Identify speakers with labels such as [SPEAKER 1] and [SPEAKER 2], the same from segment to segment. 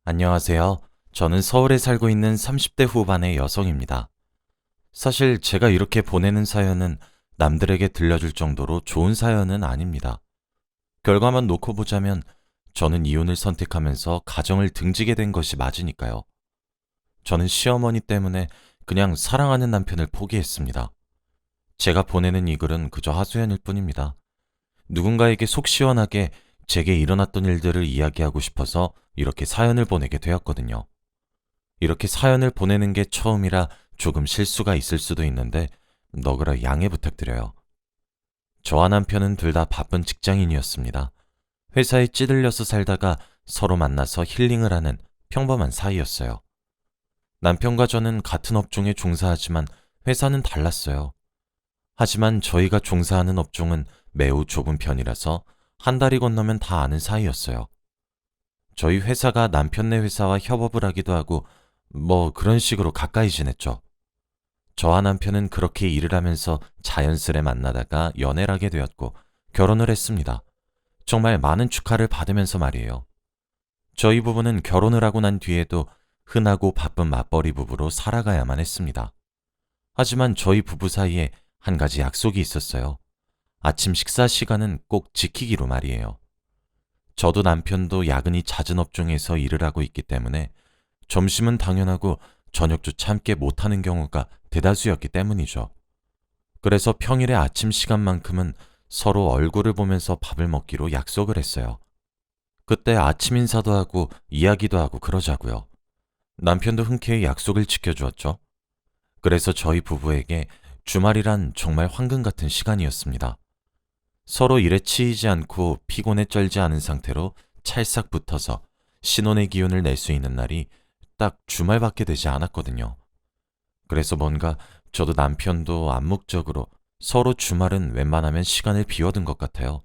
[SPEAKER 1] 안녕하세요. 저는 서울에 살고 있는 30대 후반의 여성입니다. 사실 제가 이렇게 보내는 사연은 남들에게 들려줄 정도로 좋은 사연은 아닙니다. 결과만 놓고 보자면 저는 이혼을 선택하면서 가정을 등지게 된 것이 맞으니까요. 저는 시어머니 때문에 그냥 사랑하는 남편을 포기했습니다. 제가 보내는 이 글은 그저 하소연일 뿐입니다. 누군가에게 속 시원하게 제게 일어났던 일들을 이야기하고 싶어서 이렇게 사연을 보내게 되었거든요. 이렇게 사연을 보내는 게 처음이라 조금 실수가 있을 수도 있는데 너그러 양해 부탁드려요. 저와 남편은 둘 다 바쁜 직장인이었습니다. 회사에 찌들려서 살다가 서로 만나서 힐링을 하는 평범한 사이였어요. 남편과 저는 같은 업종에 종사하지만 회사는 달랐어요. 하지만 저희가 종사하는 업종은 매우 좁은 편이라서 한 달이 건너면 다 아는 사이였어요. 저희 회사가 남편네 회사와 협업을 하기도 하고 뭐 그런 식으로 가까이 지냈죠. 저와 남편은 그렇게 일을 하면서 자연스레 만나다가 연애를 하게 되었고 결혼을 했습니다. 정말 많은 축하를 받으면서 말이에요. 저희 부부는 결혼을 하고 난 뒤에도 흔하고 바쁜 맞벌이 부부로 살아가야만 했습니다. 하지만 저희 부부 사이에 한 가지 약속이 있었어요. 아침 식사 시간은 꼭 지키기로 말이에요. 저도 남편도 야근이 잦은 업종에서 일을 하고 있기 때문에 점심은 당연하고 저녁조차 함께 못하는 경우가 대다수였기 때문이죠. 그래서 평일에 아침 시간만큼은 서로 얼굴을 보면서 밥을 먹기로 약속을 했어요. 그때 아침 인사도 하고 이야기도 하고 그러자고요. 남편도 흔쾌히 약속을 지켜주었죠. 그래서 저희 부부에게 주말이란 정말 황금 같은 시간이었습니다. 서로 일에 치이지 않고 피곤에 쩔지 않은 상태로 찰싹 붙어서 신혼의 기운을 낼 수 있는 날이 딱 주말밖에 되지 않았거든요. 그래서 뭔가 저도 남편도 암묵적으로 서로 주말은 웬만하면 시간을 비워둔 것 같아요.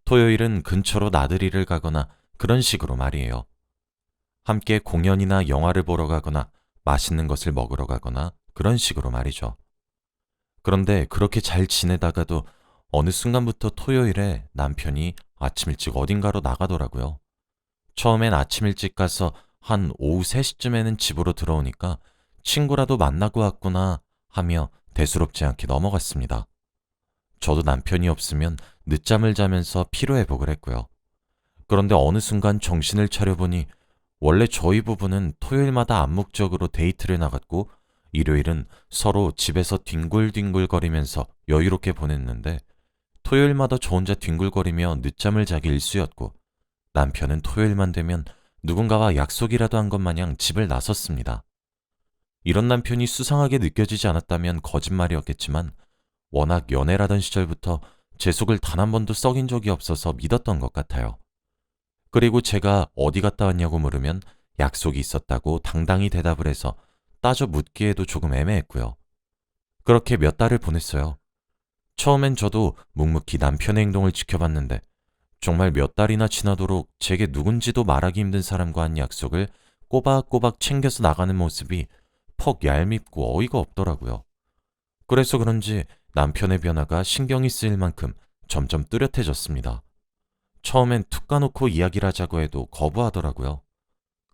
[SPEAKER 1] 토요일은 근처로 나들이를 가거나 그런 식으로 말이에요. 함께 공연이나 영화를 보러 가거나 맛있는 것을 먹으러 가거나 그런 식으로 말이죠. 그런데 그렇게 잘 지내다가도 어느 순간부터 토요일에 남편이 아침 일찍 어딘가로 나가더라고요. 처음엔 아침 일찍 가서 한 오후 3시쯤에는 집으로 들어오니까 친구라도 만나고 왔구나 하며 대수롭지 않게 넘어갔습니다. 저도 남편이 없으면 늦잠을 자면서 피로회복을 했고요. 그런데 어느 순간 정신을 차려보니 원래 저희 부부는 토요일마다 암묵적으로 데이트를 나갔고 일요일은 서로 집에서 뒹굴뒹굴거리면서 여유롭게 보냈는데 토요일마다 저 혼자 뒹굴거리며 늦잠을 자기 일쑤였고 남편은 토요일만 되면 누군가와 약속이라도 한 것 마냥 집을 나섰습니다. 이런 남편이 수상하게 느껴지지 않았다면 거짓말이었겠지만 워낙 연애라던 시절부터 제 속을 단 한 번도 썩인 적이 없어서 믿었던 것 같아요. 그리고 제가 어디 갔다 왔냐고 물으면 약속이 있었다고 당당히 대답을 해서 따져 묻기에도 조금 애매했고요. 그렇게 몇 달을 보냈어요. 처음엔 저도 묵묵히 남편의 행동을 지켜봤는데 정말 몇 달이나 지나도록 제게 누군지도 말하기 힘든 사람과 한 약속을 꼬박꼬박 챙겨서 나가는 모습이 퍽 얄밉고 어이가 없더라고요. 그래서 그런지 남편의 변화가 신경이 쓰일 만큼 점점 뚜렷해졌습니다. 처음엔 툭 까놓고 이야기를 하자고 해도 거부하더라고요.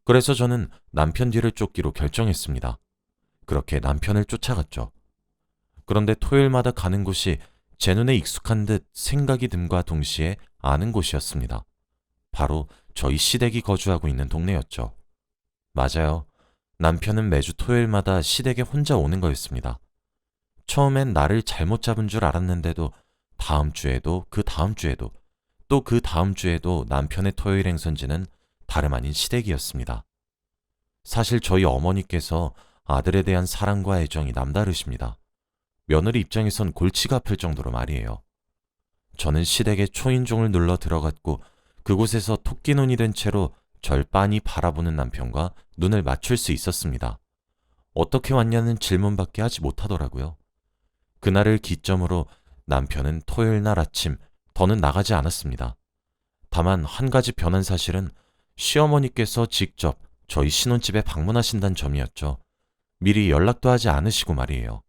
[SPEAKER 1] 그래서 저는 남편 뒤를 쫓기로 결정했습니다. 그렇게 남편을 쫓아갔죠. 그런데 토요일마다 가는 곳이 제 눈에 익숙한 듯 생각이 듦과 동시에 아는 곳이었습니다. 바로 저희 시댁이 거주하고 있는 동네였죠. 맞아요. 남편은 매주 토요일마다 시댁에 혼자 오는 거였습니다. 처음엔 나를 잘못 잡은 줄 알았는데도 다음 주에도 그 다음 주에도 또 그 다음 주에도 남편의 토요일 행선지는 다름 아닌 시댁이었습니다. 사실 저희 어머니께서 아들에 대한 사랑과 애정이 남다르십니다. 며느리 입장에선 골치가 아플 정도로 말이에요. 저는 시댁에 초인종을 눌러 들어갔고 그곳에서 토끼눈이 된 채로 절 빤히 바라보는 남편과 눈을 맞출 수 있었습니다. 어떻게 왔냐는 질문밖에 하지 못하더라고요. 그날을 기점으로 남편은 토요일 날 아침 더는 나가지 않았습니다. 다만 한 가지 변한 사실은 시어머니께서 직접 저희 신혼집에 방문하신다는 점이었죠. 미리 연락도 하지 않으시고 말이에요.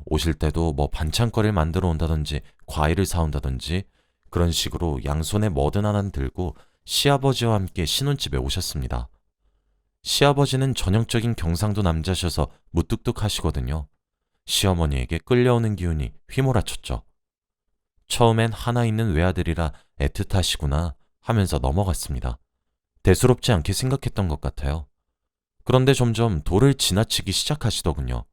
[SPEAKER 1] 오실 때도 뭐 반찬거리를 만들어 온다든지 과일을 사온다든지 그런 식으로 양손에 뭐든 하나 들고 시아버지와 함께 신혼집에 오셨습니다. 시아버지는 전형적인 경상도 남자셔서 무뚝뚝하시거든요. 시어머니에게 끌려오는 기운이 휘몰아쳤죠. 처음엔 하나 있는 외아들이라 애틋하시구나 하면서 넘어갔습니다. 대수롭지 않게 생각했던 것 같아요. 그런데 점점 도를 지나치기 시작하시더군요.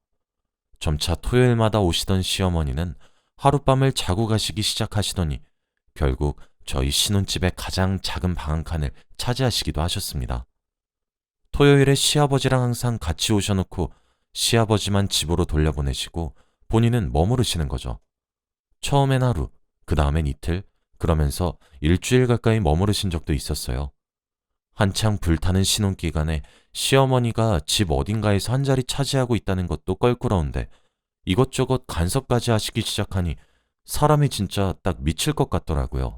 [SPEAKER 1] 점차 토요일마다 오시던 시어머니는 하룻밤을 자고 가시기 시작하시더니 결국 저희 신혼집의 가장 작은 방 한 칸을 차지하시기도 하셨습니다. 토요일에 시아버지랑 항상 같이 오셔놓고 시아버지만 집으로 돌려보내시고 본인은 머무르시는 거죠. 처음엔 하루, 그 다음엔 이틀, 그러면서 일주일 가까이 머무르신 적도 있었어요. 한창 불타는 신혼기간에 시어머니가 집 어딘가에서 한 자리 차지하고 있다는 것도 껄끄러운데 이것저것 간섭까지 하시기 시작하니 사람이 진짜 딱 미칠 것 같더라고요.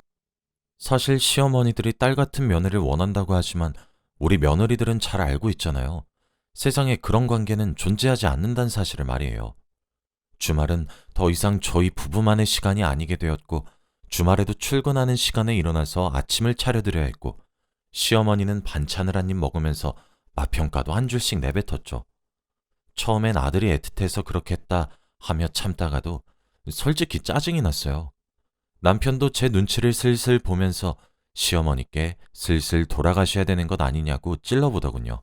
[SPEAKER 1] 사실 시어머니들이 딸 같은 며느리를 원한다고 하지만 우리 며느리들은 잘 알고 있잖아요. 세상에 그런 관계는 존재하지 않는다는 사실을 말이에요. 주말은 더 이상 저희 부부만의 시간이 아니게 되었고 주말에도 출근하는 시간에 일어나서 아침을 차려드려야 했고 시어머니는 반찬을 한 입 먹으면서 맛평가도 한 줄씩 내뱉었죠. 처음엔 아들이 애틋해서 그렇게 했다 하며 참다가도 솔직히 짜증이 났어요. 남편도 제 눈치를 슬슬 보면서 시어머니께 슬슬 돌아가셔야 되는 것 아니냐고 찔러보더군요.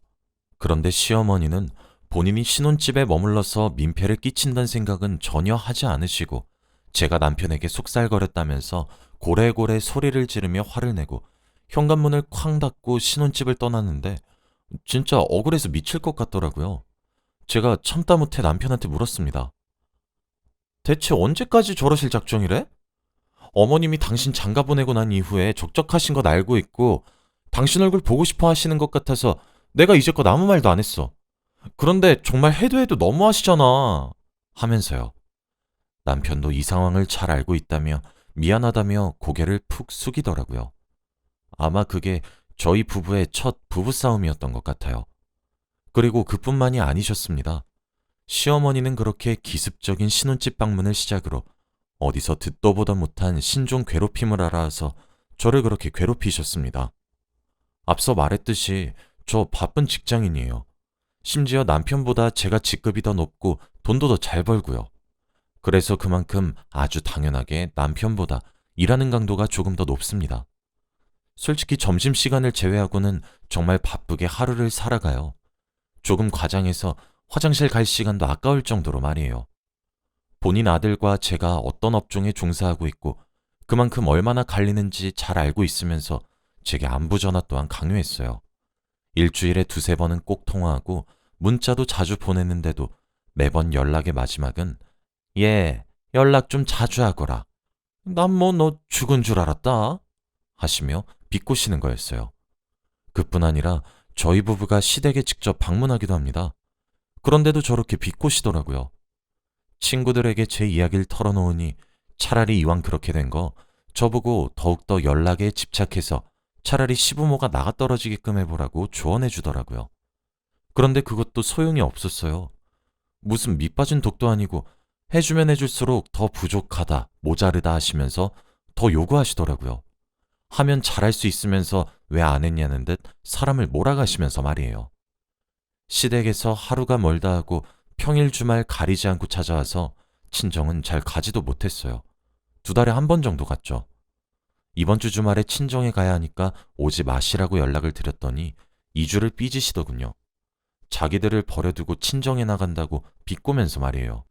[SPEAKER 1] 그런데 시어머니는 본인이 신혼집에 머물러서 민폐를 끼친다는 생각은 전혀 하지 않으시고 제가 남편에게 속살거렸다면서 고래고래 소리를 지르며 화를 내고 현관문을 쾅 닫고 신혼집을 떠났는데 진짜 억울해서 미칠 것 같더라고요. 제가 참다 못해 남편한테 물었습니다. 대체 언제까지 저러실 작정이래? 어머님이 당신 장가 보내고 난 이후에 적적하신 것 알고 있고 당신 얼굴 보고 싶어 하시는 것 같아서 내가 이제껏 아무 말도 안 했어. 그런데 정말 해도 너무하시잖아. 하면서요. 남편도 이 상황을 잘 알고 있다며 미안하다며 고개를 푹 숙이더라고요. 아마 그게 저희 부부의 첫 부부싸움이었던 것 같아요. 그리고 그뿐만이 아니셨습니다. 시어머니는 그렇게 기습적인 신혼집 방문을 시작으로 어디서 듣도 보도 못한 신종 괴롭힘을 알아서 저를 그렇게 괴롭히셨습니다. 앞서 말했듯이 저 바쁜 직장인이에요. 심지어 남편보다 제가 직급이 더 높고 돈도 더 잘 벌고요. 그래서 그만큼 아주 당연하게 남편보다 일하는 강도가 조금 더 높습니다. 솔직히 점심시간을 제외하고는 정말 바쁘게 하루를 살아가요. 조금 과장해서 화장실 갈 시간도 아까울 정도로 말이에요. 본인 아들과 제가 어떤 업종에 종사하고 있고 그만큼 얼마나 갈리는지 잘 알고 있으면서 제게 안부 전화 또한 강요했어요. 일주일에 두세 번은 꼭 통화하고 문자도 자주 보냈는데도 매번 연락의 마지막은 예, 연락 좀 자주 하거라. 난 뭐 너 죽은 줄 알았다. 하시며 비꼬시는 거였어요. 그뿐 아니라 저희 부부가 시댁에 직접 방문하기도 합니다. 그런데도 저렇게 비꼬시더라고요. 친구들에게 제 이야기를 털어놓으니 차라리 이왕 그렇게 된 거 저보고 더욱더 연락에 집착해서 차라리 시부모가 나가떨어지게끔 해보라고 조언해 주더라고요. 그런데 그것도 소용이 없었어요. 무슨 밑빠진 독도 아니고 해주면 해줄수록 더 부족하다, 모자르다 하시면서 더 요구하시더라고요. 하면 잘할 수 있으면서 왜 안 했냐는 듯 사람을 몰아가시면서 말이에요. 시댁에서 하루가 멀다 하고 평일 주말 가리지 않고 찾아와서 친정은 잘 가지도 못했어요. 2달에 한 번 정도 갔죠. 이번 주 주말에 친정에 가야 하니까 오지 마시라고 연락을 드렸더니 2주를 삐지시더군요. 자기들을 버려두고 친정에 나간다고 비꼬면서 말이에요.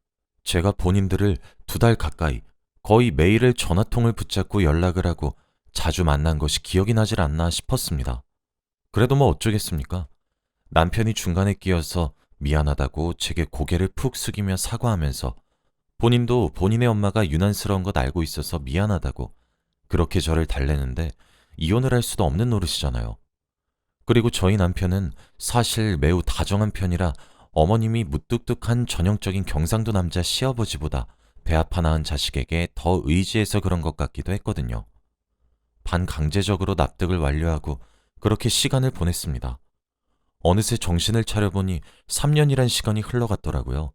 [SPEAKER 1] 제가 본인들을 2달 가까이 거의 매일을 전화통을 붙잡고 연락을 하고 자주 만난 것이 기억이 나질 않나 싶었습니다. 그래도 뭐 어쩌겠습니까? 남편이 중간에 끼어서 미안하다고 제게 고개를 푹 숙이며 사과하면서 본인도 본인의 엄마가 유난스러운 것 알고 있어서 미안하다고 그렇게 저를 달래는데 이혼을 할 수도 없는 노릇이잖아요. 그리고 저희 남편은 사실 매우 다정한 편이라 어머님이 무뚝뚝한 전형적인 경상도 남자 시아버지보다 배아파 낳은 자식에게 더 의지해서 그런 것 같기도 했거든요. 반강제적으로 납득을 완료하고 그렇게 시간을 보냈습니다. 어느새 정신을 차려보니 3년이란 시간이 흘러갔더라고요.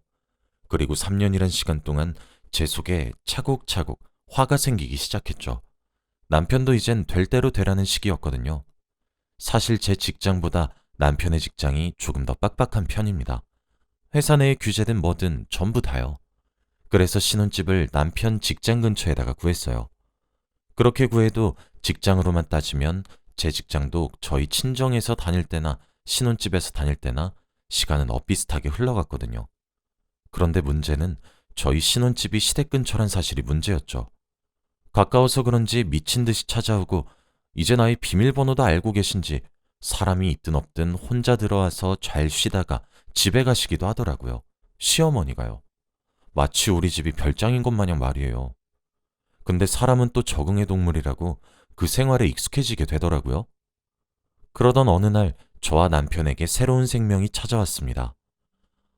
[SPEAKER 1] 그리고 3년이란 시간 동안 제 속에 차곡차곡 화가 생기기 시작했죠. 남편도 이젠 될 대로 되라는 시기였거든요. 사실 제 직장보다 남편의 직장이 조금 더 빡빡한 편입니다. 회사 내에 규제든 뭐든 전부 다요. 그래서 신혼집을 남편 직장 근처에다가 구했어요. 그렇게 구해도 직장으로만 따지면 제 직장도 저희 친정에서 다닐 때나 신혼집에서 다닐 때나 시간은 엇비슷하게 흘러갔거든요. 그런데 문제는 저희 신혼집이 시댁 근처란 사실이 문제였죠. 가까워서 그런지 미친 듯이 찾아오고 이제 나의 비밀번호도 알고 계신지 사람이 있든 없든 혼자 들어와서 잘 쉬다가 집에 가시기도 하더라고요. 시어머니가요. 마치 우리 집이 별장인 것 마냥 말이에요. 근데 사람은 또 적응의 동물이라고 그 생활에 익숙해지게 되더라고요. 그러던 어느 날 저와 남편에게 새로운 생명이 찾아왔습니다.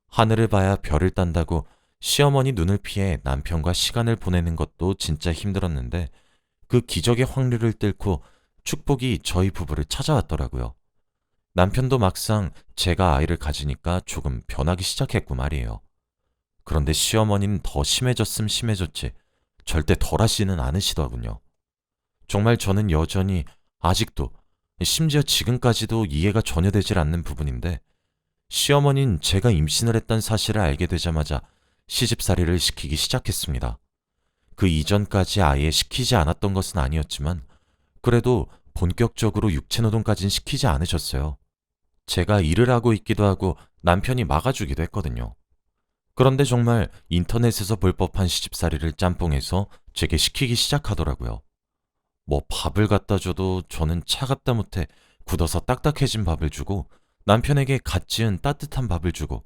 [SPEAKER 1] 하늘을 봐야 별을 딴다고 시어머니 눈을 피해 남편과 시간을 보내는 것도 진짜 힘들었는데 그 기적의 확률을 뚫고 축복이 저희 부부를 찾아왔더라고요. 남편도 막상 제가 아이를 가지니까 조금 변하기 시작했고 말이에요. 그런데 시어머니는 더 심해졌음 심해졌지 절대 덜하지는 않으시더군요. 정말 저는 여전히 아직도 심지어 지금까지도 이해가 전혀 되질 않는 부분인데 시어머니는 제가 임신을 했다는 사실을 알게 되자마자 시집살이를 시키기 시작했습니다. 그 이전까지 아예 시키지 않았던 것은 아니었지만 그래도 본격적으로 육체노동까진 시키지 않으셨어요. 제가 일을 하고 있기도 하고 남편이 막아주기도 했거든요. 그런데 정말 인터넷에서 볼 법한 시집살이를 짬뽕해서 제게 시키기 시작하더라고요. 뭐 밥을 갖다 줘도 저는 차갑다 못해 굳어서 딱딱해진 밥을 주고 남편에게 갓 지은 따뜻한 밥을 주고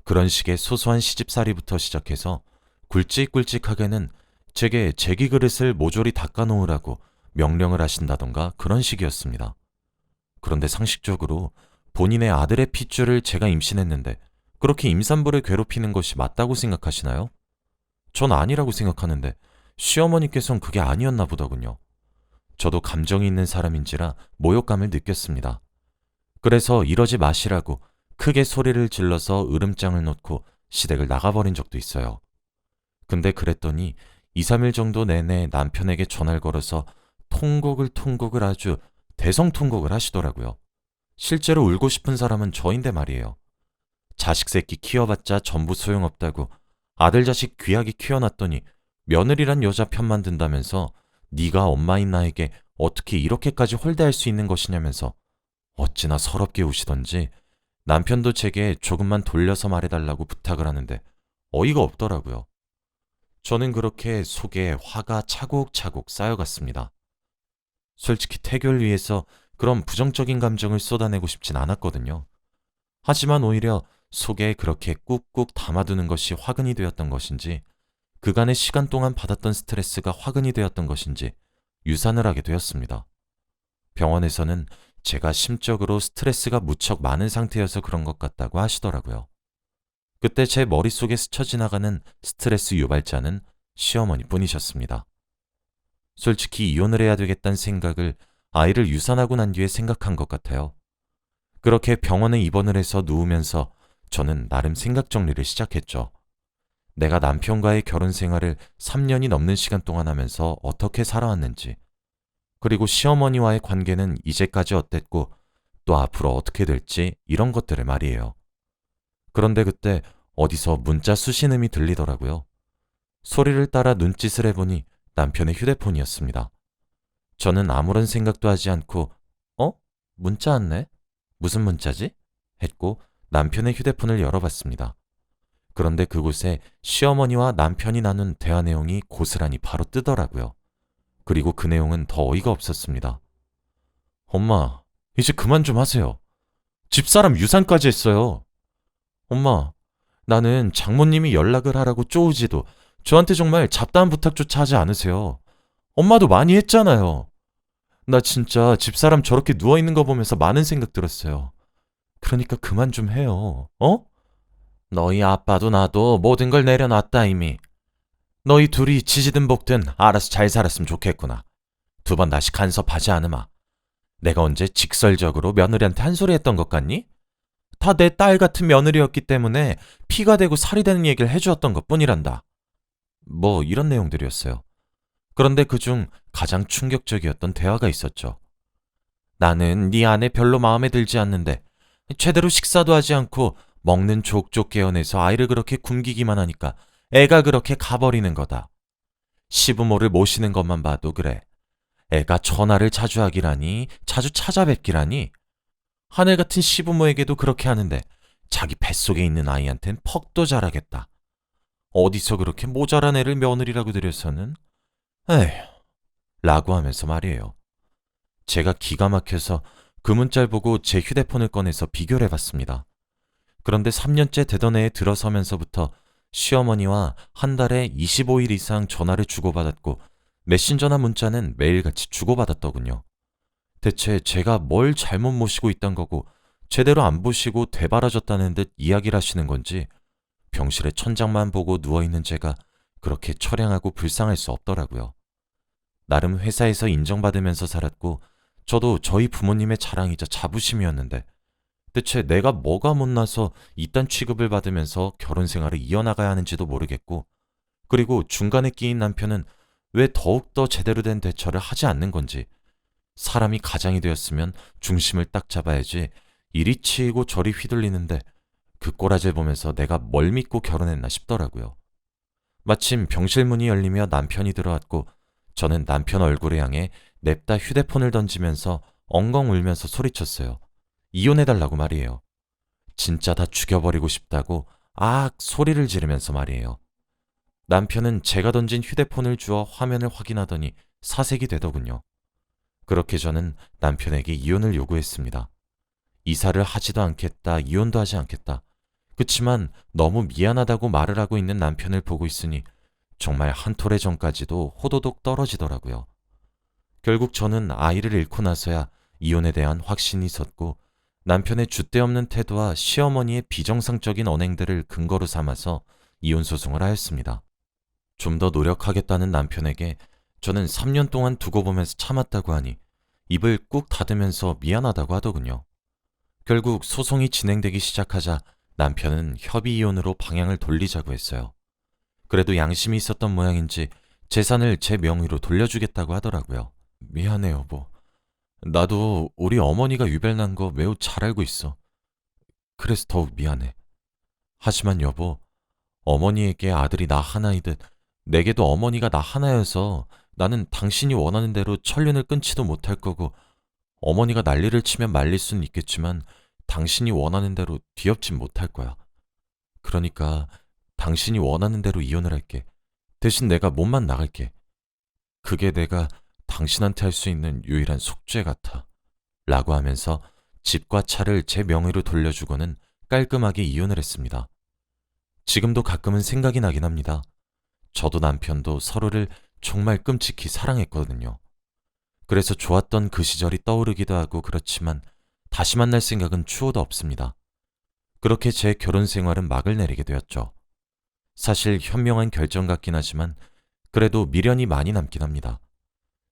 [SPEAKER 1] 그런 식의 소소한 시집살이부터 시작해서 굵직굵직하게는 제게 제기 그릇을 모조리 닦아놓으라고 명령을 하신다던가 그런 식이었습니다. 그런데 상식적으로 본인의 아들의 핏줄을 제가 임신했는데 그렇게 임산부를 괴롭히는 것이 맞다고 생각하시나요? 전 아니라고 생각하는데 시어머니께선 그게 아니었나 보더군요. 저도 감정이 있는 사람인지라 모욕감을 느꼈습니다. 그래서 이러지 마시라고 크게 소리를 질러서 으름장을 놓고 시댁을 나가버린 적도 있어요. 근데 그랬더니 2, 3일 정도 내내 남편에게 전화를 걸어서 통곡을 아주 대성통곡을 하시더라고요. 실제로 울고 싶은 사람은 저인데 말이에요. 자식 새끼 키워봤자 전부 소용없다고 아들 자식 귀하게 키워놨더니 며느리란 여자 편만 든다면서 네가 엄마인 나에게 어떻게 이렇게까지 홀대할 수 있는 것이냐면서 어찌나 서럽게 우시던지 남편도 제게 조금만 돌려서 말해달라고 부탁을 하는데 어이가 없더라고요. 저는 그렇게 속에 화가 차곡차곡 쌓여갔습니다. 솔직히 태교를 위해서 그런 부정적인 감정을 쏟아내고 싶진 않았거든요. 하지만 오히려 속에 그렇게 꾹꾹 담아두는 것이 화근이 되었던 것인지 그간의 시간 동안 받았던 스트레스가 화근이 되었던 것인지 유산을 하게 되었습니다. 병원에서는 제가 심적으로 스트레스가 무척 많은 상태여서 그런 것 같다고 하시더라고요. 그때 제 머릿속에 스쳐 지나가는 스트레스 유발자는 시어머니 뿐이셨습니다. 솔직히 이혼을 해야 되겠다는 생각을 아이를 유산하고 난 뒤에 생각한 것 같아요. 그렇게 병원에 입원을 해서 누우면서 저는 나름 생각 정리를 시작했죠. 내가 남편과의 결혼 생활을 3년이 넘는 시간 동안 하면서 어떻게 살아왔는지, 그리고 시어머니와의 관계는 이제까지 어땠고 또 앞으로 어떻게 될지 이런 것들을 말이에요. 그런데 그때 어디서 문자 수신음이 들리더라고요. 소리를 따라 눈짓을 해보니 남편의 휴대폰이었습니다. 저는 아무런 생각도 하지 않고 어? 문자 왔네? 무슨 문자지? 했고 남편의 휴대폰을 열어봤습니다. 그런데 그곳에 시어머니와 남편이 나눈 대화 내용이 고스란히 바로 뜨더라고요. 그리고 그 내용은 더 어이가 없었습니다. 엄마, 이제 그만 좀 하세요. 집사람 유산까지 했어요. 엄마, 나는 장모님이 연락을 하라고 쪼우지도 저한테 정말 잡다한 부탁조차 하지 않으세요. 엄마도 많이 했잖아요. 나 진짜 집사람 저렇게 누워있는 거 보면서 많은 생각 들었어요. 그러니까 그만 좀 해요. 어? 너희 아빠도 나도 모든 걸 내려놨다 이미. 너희 둘이 지지든 볶든 알아서 잘 살았으면 좋겠구나. 2번 다시 간섭하지 않으마. 내가 언제 직설적으로 며느리한테 한 소리 했던 것 같니? 다 내 딸 같은 며느리였기 때문에 피가 되고 살이 되는 얘기를 해주었던 것 뿐이란다. 뭐 이런 내용들이었어요. 그런데 그중 가장 충격적이었던 대화가 있었죠. 나는 네 아내 별로 마음에 들지 않는데 제대로 식사도 하지 않고 먹는 족족 깨어내서 아이를 그렇게 굶기기만 하니까 애가 그렇게 가버리는 거다. 시부모를 모시는 것만 봐도 그래. 애가 전화를 자주 하기라니, 자주 찾아뵙기라니. 하늘 같은 시부모에게도 그렇게 하는데 자기 뱃속에 있는 아이한텐 퍽도 잘하겠다. 어디서 그렇게 모자란 애를 며느리라고 들여서는? 에휴, 라고 하면서 말이에요. 제가 기가 막혀서 그 문자를 보고 제 휴대폰을 꺼내서 비교를 해봤습니다. 그런데 3년째 되던 해에 들어서면서부터 시어머니와 한 달에 25일 이상 전화를 주고받았고 메신저나 문자는 매일같이 주고받았더군요. 대체 제가 뭘 잘못 모시고 있단 거고 제대로 안 보시고 되바라졌다는 듯 이야기를 하시는 건지 병실에 천장만 보고 누워있는 제가 그렇게 처량하고 불쌍할 수 없더라고요. 나름 회사에서 인정받으면서 살았고 저도 저희 부모님의 자랑이자 자부심이었는데 대체 내가 뭐가 못나서 이딴 취급을 받으면서 결혼 생활을 이어나가야 하는지도 모르겠고 그리고 중간에 끼인 남편은 왜 더욱더 제대로 된 대처를 하지 않는 건지 사람이 가장이 되었으면 중심을 딱 잡아야지 이리 치이고 저리 휘둘리는데 그 꼬라지를 보면서 내가 뭘 믿고 결혼했나 싶더라고요. 마침 병실 문이 열리며 남편이 들어왔고 저는 남편 얼굴을 향해 냅다 휴대폰을 던지면서 엉엉 울면서 소리쳤어요. 이혼해달라고 말이에요. 진짜 다 죽여버리고 싶다고 악 소리를 지르면서 말이에요. 남편은 제가 던진 휴대폰을 주어 화면을 확인하더니 사색이 되더군요. 그렇게 저는 남편에게 이혼을 요구했습니다. 이사를 하지도 않겠다, 이혼도 하지 않겠다. 그치만 너무 미안하다고 말을 하고 있는 남편을 보고 있으니 정말 한 톨의 전까지도 호도독 떨어지더라고요. 결국 저는 아이를 잃고 나서야 이혼에 대한 확신이 섰고 남편의 줏대없는 태도와 시어머니의 비정상적인 언행들을 근거로 삼아서 이혼 소송을 하였습니다. 좀 더 노력하겠다는 남편에게 저는 3년 동안 두고 보면서 참았다고 하니 입을 꾹 닫으면서 미안하다고 하더군요. 결국 소송이 진행되기 시작하자 남편은 협의 이혼으로 방향을 돌리자고 했어요. 그래도 양심이 있었던 모양인지 재산을 제 명의로 돌려주겠다고 하더라고요. 미안해 여보. 나도 우리 어머니가 유별난 거 매우 잘 알고 있어. 그래서 더욱 미안해. 하지만 여보, 어머니에게 아들이 나 하나이듯 내게도 어머니가 나 하나여서 나는 당신이 원하는 대로 천륜을 끊지도 못할 거고 어머니가 난리를 치면 말릴 수는 있겠지만 당신이 원하는 대로 뒤엎진 못할 거야. 그러니까 당신이 원하는 대로 이혼을 할게. 대신 내가 몸만 나갈게. 그게 내가 당신한테 할 수 있는 유일한 속죄 같아. 라고 하면서 집과 차를 제 명의로 돌려주고는 깔끔하게 이혼을 했습니다. 지금도 가끔은 생각이 나긴 합니다. 저도 남편도 서로를 정말 끔찍히 사랑했거든요. 그래서 좋았던 그 시절이 떠오르기도 하고 그렇지만 다시 만날 생각은 추호도 없습니다. 그렇게 제 결혼 생활은 막을 내리게 되었죠. 사실 현명한 결정 같긴 하지만 그래도 미련이 많이 남긴 합니다.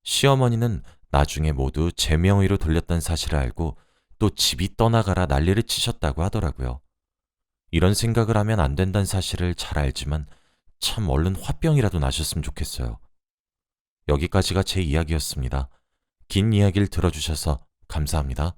[SPEAKER 1] 시어머니는 나중에 모두 제 명의로 돌렸던 사실을 알고 또 집이 떠나가라 난리를 치셨다고 하더라고요. 이런 생각을 하면 안 된다는 사실을 잘 알지만 참 얼른 화병이라도 나셨으면 좋겠어요. 여기까지가 제 이야기였습니다. 긴 이야기를 들어주셔서 감사합니다.